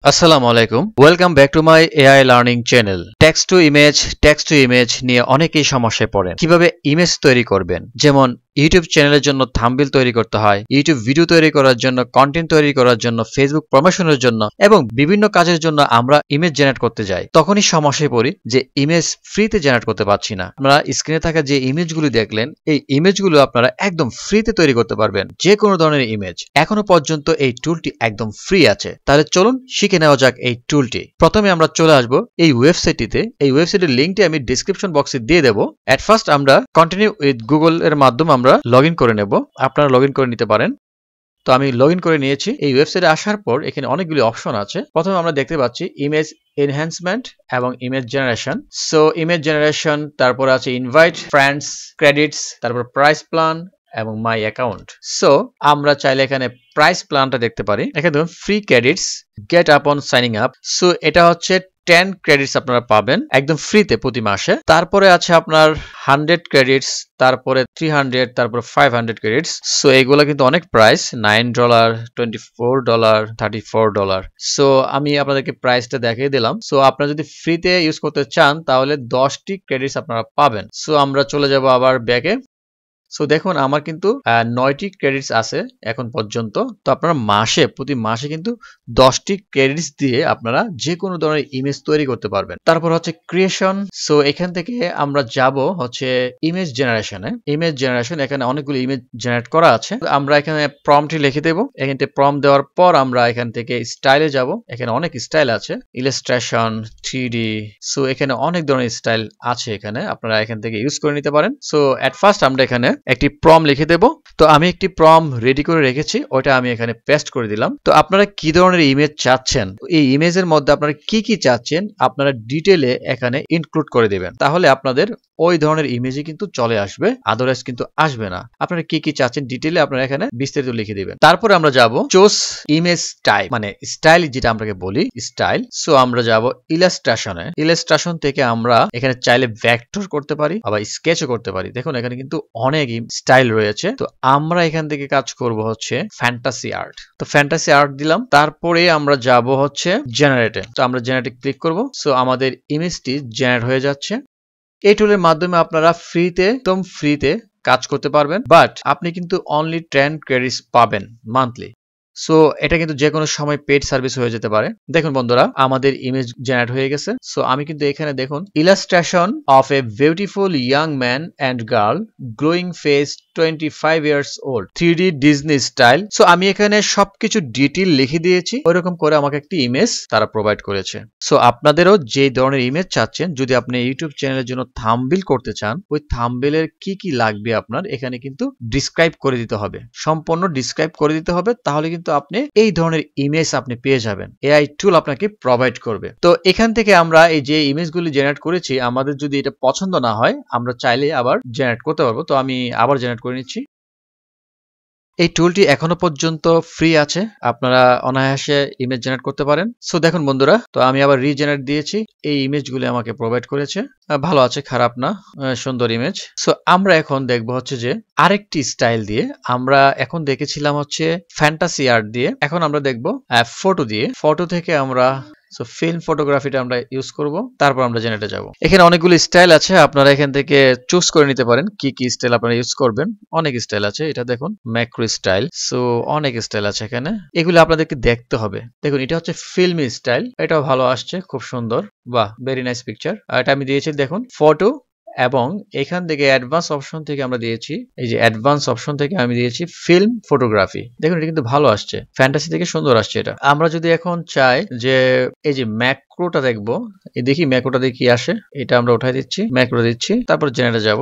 আসসালামু আলাইকুম welcome back to my AI learning channel text to image নিয়ে অনেকেই সমস্যায় পড়েন কিভাবে ইমেজ তৈরি করবেন যেমন ইউটিউব চ্যানেলের জন্য থাম্বনেল তৈরি করতে হয় ইউটিউব ভিডিও তৈরি করার জন্য কন্টেন্ট তৈরি করার জন্য ফেসবুক প্রমোশনের জন্য এবং বিভিন্ন কাজের জন্য আমরা ইমেজ জেনারেট করতে যাই তখনই সমস্যায় পড়ি যে ইমেজ ফ্রিতে জেনারেট করতে পারছি না আপনারা স্ক্রিনে থাকা যে ইমেজগুলো দেখলেন এই ইমেজগুলো আপনারা একদম ফ্রিতে তৈরি করতে পারবেন যে কোনো ধরনের ইমেজ এখনো পর্যন্ত এই টুলটি একদম ফ্রি আছে তাহলে চলুন শিখে নেওয়া যাক এই টুলটি প্রথমে আমরা চলে আসব এই ওয়েবসাইটটিতে এই ওয়েবসাইটের লিংকটি আমি ডেসক্রিপশন বক্সে দিয়ে দেব এট ফার্স্ট আমরা কন্টিনিউ উইথ গুগল এর মাধ্যমে আমরা লগইন করে নেব আপনারা লগইন করে নিতে পারেন তো আমি লগইন করে নিয়েছি এই ওয়েবসাইটে আসার পর এখানে অনেকগুলি অপশন আছে প্রথমে আমরা দেখতে পাচ্ছি ইমেজ এনহ্যান্সমেন্ট এবং image generation so image generation তারপর আছে ইনভাইট ফ্রেন্ডস ক্রেডিটস তারপর প্রাইস প্ল্যান এবং মাই অ্যাকাউন্ট সো আমরা চাইলে এখানে প্রাইস প্ল্যানটা দেখতে পারি এখানে দেখুন free credits get up on signing up so এটা হচ্ছে 10 ক্রেডিটস আপনারা পাবেন একদম ফ্রিতে প্রতি মাসে তারপরে আছে আপনার 100 ক্রেডিটস তারপরে 300 তারপর 500 ক্রেডিটস সো এগুলা কিন্তু অনেক প্রাইস $9 $24 $34 সো আমি আপনাদেরকে প্রাইসটা দেখিয়ে দিলাম সো আপনারা যদি ফ্রিতে ইউজ করতে চান তাহলে 10টি ক্রেডিটস আপনারা পাবেন সো আমরা চলে যাব আবার ব্যাকে সো দেখুন আমার কিন্তু 9টি ক্রেডিটস আছে এখন পর্যন্ত তো আপনারা প্রতি মাসে কিন্তু 10টি ক্রেডিটস দিয়ে আপনারা যে কোনো ধরনের ইমেজ তৈরি করতে পারবেন তারপর হচ্ছে ক্রিয়েশন সো এখান থেকে আমরা যাব হচ্ছে ইমেজ জেনারেশন এখানে অনেকগুলো ইমেজ জেনারেট করা আছে আমরা এখানে প্রম্পটটি লিখে দেব এখান থেকে প্রম্পট দেওয়ার পর আমরা এখান থেকে স্টাইলে যাব এখানে অনেক স্টাইল আছে ইলাস্ট্রেশন 3D সো এখানে অনেক ধরনের স্টাইল আছে এখানে আপনারা এখান থেকে ইউজ করে নিতে পারেন সো এট ফার্স্ট আমরা এখানে একটি প্রম লিখে দেব তো আমি একটি প্রম রেডি করে রেখেছি ওটা আমি এখানে পেস্ট করে দিলাম তো আপনারা কি ধরনের ইমেজ চাচ্ছেন এই ইমেজের মধ্যে আপনারা কি চাচ্ছেন আপনারা ডিটেইলে এখানে ইনক্লুড করে দিবেন তাহলে আপনাদের ওই ধরনের ইমেজই কিন্তু চলে আসবে আদারওয়াইজ কিন্তু আসবে না আপনারা কি চাচ্ছেন ডিটেইলে আপনারা এখানে বিস্তারিত লিখে দিবেন তারপরে আমরা যাব চুজ ইমেজ টাইপ মানে স্টাইল যেটা আমরাকে বলি স্টাইল সো আমরা যাব ইলাস্ট্রেশন থেকে আমরা এখানে চাইলে ভেক্টর করতে পারি আবার স্কেচও করতে পারি দেখুন এখানে কিন্তু অনেক স্টাইল রয়েছে তো আমরা এখান থেকে কাজ করব হচ্ছে ফ্যান্টাসি আর্ট তো ফ্যান্টাসি আর্ট দিলাম তারপরে আমরা যাব হচ্ছে জেনারেটে তো আমরা জেনারেটে ক্লিক করব সো আমাদের ইমেজটি জেনারেট হয়ে যাচ্ছে এই টুলের মাধ্যমে আপনারা ফ্রিতে কাজ করতে পারবেন বাট আপনি কিন্তু অনলি 10 ক্রেডিটস পাবেন মান্থলি সো এটা কিন্তু যে কোনো সময় পেড সার্ভিস হয়ে যেতে পারে দেখুন বন্ধুরা আমাদের ইমেজ জেনারেট হয়ে গেছে সো আমি কিন্তু এখানে দেখুন illustration of a beautiful young man and girl glowing face 25 years old 3D Disney style so আমি এখানে সবকিছু ডিটেইল লিখে দিয়েছি ওইরকম করে আমাকে একটি ইমেজ তারা প্রোভাইড করেছে সো আপনাদেরও যে ধরনের ইমেজ চাচ্ছেন যদি আপনি ইউটিউব চ্যানেলের জন্য থাম্বনেল করতে চান ওই থাম্বনেলের কি লাগবে আপনার এখানে কিন্তু ডিসক্রাইব করে দিতে হবে সম্পূর্ণ ডিসক্রাইব করে দিতে হবে তাহলে কিন্তু আপনি এই ধরনের ইমেজ আপনি পেয়ে যাবেন এআই টুল আপনাকে প্রোভাইড করবে তো এখান থেকে আমরা এই যে ইমেজগুলি জেনারেট করেছি আমাদের যদি এটা পছন্দ না হয় আমরা চাইলে আবার জেনারেট করতে পারবো তো আমি আবার জেনারেট করে নিচ্ছি এই টুলটি এখনো পর্যন্ত ফ্রি আছে আপনারা অনায়াসে ইমেজ জেনারেট করতে পারেন সো দেখুন বন্ধুরা তো আমি আবার রিজেনারেট দিয়েছি এই ইমেজগুলি আমাকে প্রোভাইড করেছে ভালো আছে খারাপ না সুন্দর ইমেজ সো আমরা এখন দেখব হচ্ছে যে আরেকটি স্টাইল দিয়ে আমরা এখন দেখেছিলাম হচ্ছে ফ্যান্টাসি আর্ট দিয়ে এখন আমরা দেখব ফটো থেকে আমরা সো ফিল্ম ফটোগ্রাফিটা আমরা ইউজ করব তারপর আমরা জেনারেটে যাব এখানে অনেকগুলো স্টাইল আছে আপনারা এখান থেকে চুজ করে নিতে পারেন কি স্টাইল আপনারা ইউজ করবেন অনেক স্টাইল আছে এটা দেখুন ম্যাক্রো স্টাইল সো অনেক স্টাইল আছে এখানে এগুলো আপনাদেরকে দেখতে হবে দেখুন এটা হচ্ছে ফিল্মি স্টাইল এটাও ভালো আসছে খুব সুন্দর বাহ ভেরি নাইস পিকচার এটা আমি দিয়েছি দেখুন ফটো এবং এখান থেকে অ্যাডভান্স অপশন থেকে আমরা দিয়েছি এই যে অ্যাডভান্স অপশন থেকে আমি দিয়েছি ফিল্ম ফটোগ্রাফি দেখুন এটা কিন্তু ভালো আসছে ফ্যান্টাসি থেকে সুন্দর আসছে এটা আমরা যদি এখন চাই যে এই যে ম্যাক্রোটা দেখবো দেখি ম্যাক্রোটা দিয়ে কি আসে এটা আমরা উঠাই দিচ্ছি ম্যাক্রো দিচ্ছি তারপর জেনারেটে যাব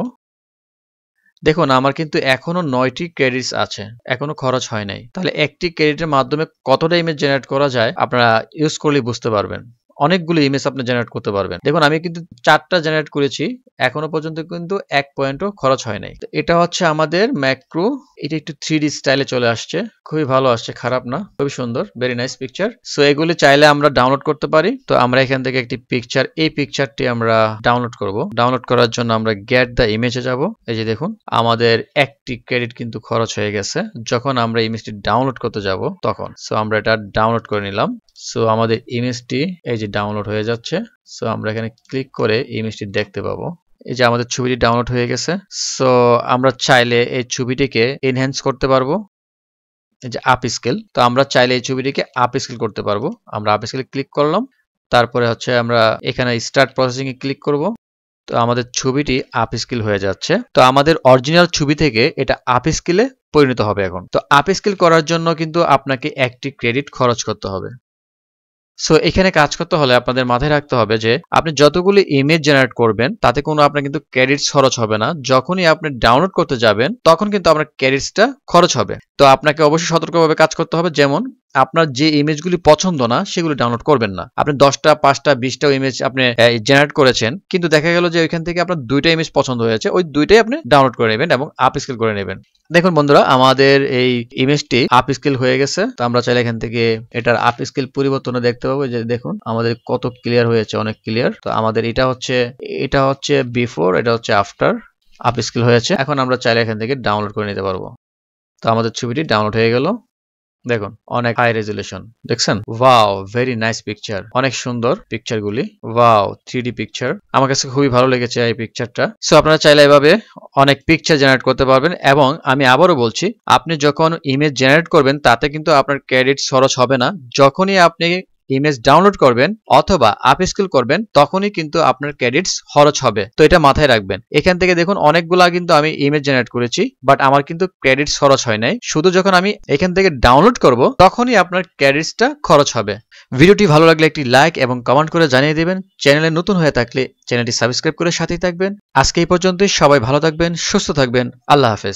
দেখুন আমার কিন্তু এখনো 9টি ক্রেডিটস আছে এখনো খরচ হয় নাই তাহলে একটি ক্রেডিটের মাধ্যমে কতটা ইমেজ জেনারেট করা যায় আপনারা ইউজ করলে বুঝতে পারবেন অনেকগুলো ইমেজ আপনি জেনারেট করতে পারবেন। দেখুন আমি কিন্তু 4টা জেনারেট করেছি, এখনো পর্যন্ত কিন্তু 1 পয়েন্টও খরচ হয় নাই। তো এটা হচ্ছে আমাদের ম্যাক্রো, এটা একটু 3D স্টাইলে চলে আসছে, খুবই ভালো আসছে, খারাপ না, খুবই সুন্দর, ভেরি নাইস পিকচার। সো এগুলি চাইলে আমরা ডাউনলোড করতে পারি। তো আমরা এখান থেকে একটি পিকচার, এই পিকচারটি আমরা ডাউনলোড করব। ডাউনলোড করার জন্য আমরা গেট দ্য ইমেজে যাব। এই যে দেখুন আমাদের একটি ক্রেডিট কিন্তু খরচ হয়ে গেছে যখন আমরা ইমেজটি ডাউনলোড করতে যাব তখন। সো আমরা এটা ডাউনলোড করে নিলাম। সো আমাদের ইমেজটি এই যে ডাউনলোড হয়ে যাচ্ছে। সো আমরা এখানে ক্লিক করে ইমেজটি দেখতে পাবো। এই যে আমাদের ছবিটি ডাউনলোড হয়ে গেছে। সো আমরা চাইলে এই ছবিটিকে এনহ্যান্স করতে পারবো, এই যে আপ স্কেল। তো আমরা চাইলে এই ছবিটিকে আপ স্কেল করতে পারবো। আমরা আপ স্কেলে ক্লিক করলাম, তারপরে হচ্ছে আমরা এখানে স্টার্ট প্রসেসিং এ ক্লিক করব। তো আমাদের ছবিটি আপ স্কেল হয়ে যাচ্ছে। তো আমাদের অরিজিনাল ছবি থেকে এটা আপ স্কেলে পরিণত হবে এখন। তো আপ স্কেল করার জন্য কিন্তু আপনাকে একটি ক্রেডিট খরচ করতে হবে। সো এখানে কাজ করতে হলে আপনাদের মাথায় রাখতে হবে যে আপনি যতগুলি ইমেজ জেনারেট করবেন তাতে কোনো আপনার কিন্তু ক্রেডিটস খরচ হবে না। যখনই আপনি ডাউনলোড করতে যাবেন তখন কিন্তু আপনার ক্রেডিটসটা খরচ হবে। তো আপনাকে অবশ্যই সতর্কভাবে কাজ করতে হবে। যেমন আপনার যে ইমেজগুলি পছন্দ না সেগুলি ডাউনলোড করবেন না। আপনি 10টা 5টা 20টা ইমেজ আপনি জেনারেট করেছেন, কিন্তু দেখা গেল যে ওইখান থেকে আপনার 2টা ইমেজ পছন্দ হয়েছে, ওই 2টাই আপনি ডাউনলোড করে নেবেন এবং আপ স্কেল করে নেবেন। দেখুন বন্ধুরা আমাদের এই ইমেজটি আপ স্কেল হয়ে গেছে। তো আমরা চাইলে এখান থেকে এটার আপ স্কেল পরিবর্তনও দেখতে পাবো। যে দেখুন আমাদের কত ক্লিয়ার হয়েছে, অনেক ক্লিয়ার। তো আমাদের এটা হচ্ছে বিফোর, এটা হচ্ছে আফটার, আপ স্কেল হয়েছে। এখন আমরা চাইলে এখান থেকে ডাউনলোড করে নিতে পারবো। তো আমাদের ছবিটি ডাউনলোড হয়ে গেল। দেখুন অনেক হাই রেজুলেশন, দেখছেন? ওয়াও, ভেরি নাইস পিকচার, অনেক সুন্দর পিকচার গুলি। ওয়াও, 3D পিকচার, আমার কাছে খুবই ভালো লেগেছে এই পিকচারটা। সো আপনারা চাইলে এভাবে অনেক পিকচার জেনারেট করতে পারবেন। এবং আমি আবারও বলছি, আপনি যখন ইমেজ জেনারেট করবেন তাতে কিন্তু আপনার ক্রেডিট খরচ হবে না। যখনই আপনি ইমেজ ডাউনলোড করবেন অথবা আপ স্কেল করবেন তখনই কিন্তু আপনার ক্রেডিটস খরচ হবে। তো এটা মাথায় রাখবেন। এখান থেকে দেখুন অনেকগুলা কিন্তু আমি ইমেজ জেনারেট করেছি, বাট আমার কিন্তু ক্রেডিটস খরচ হয় নাই। শুধু যখন আমি এখান থেকে ডাউনলোড করব তখনই আপনার ক্রেডিটসটা খরচ হবে। ভিডিওটি ভালো লাগলে একটি লাইক এবং কমেন্ট করে জানিয়ে দেবেন। চ্যানেলে নতুন হয়ে থাকলে চ্যানেলটি সাবস্ক্রাইব করে সাথেই থাকবেন। আজকে এই পর্যন্তই, সবাই ভালো থাকবেন, সুস্থ থাকবেন, আল্লাহ হাফেজ।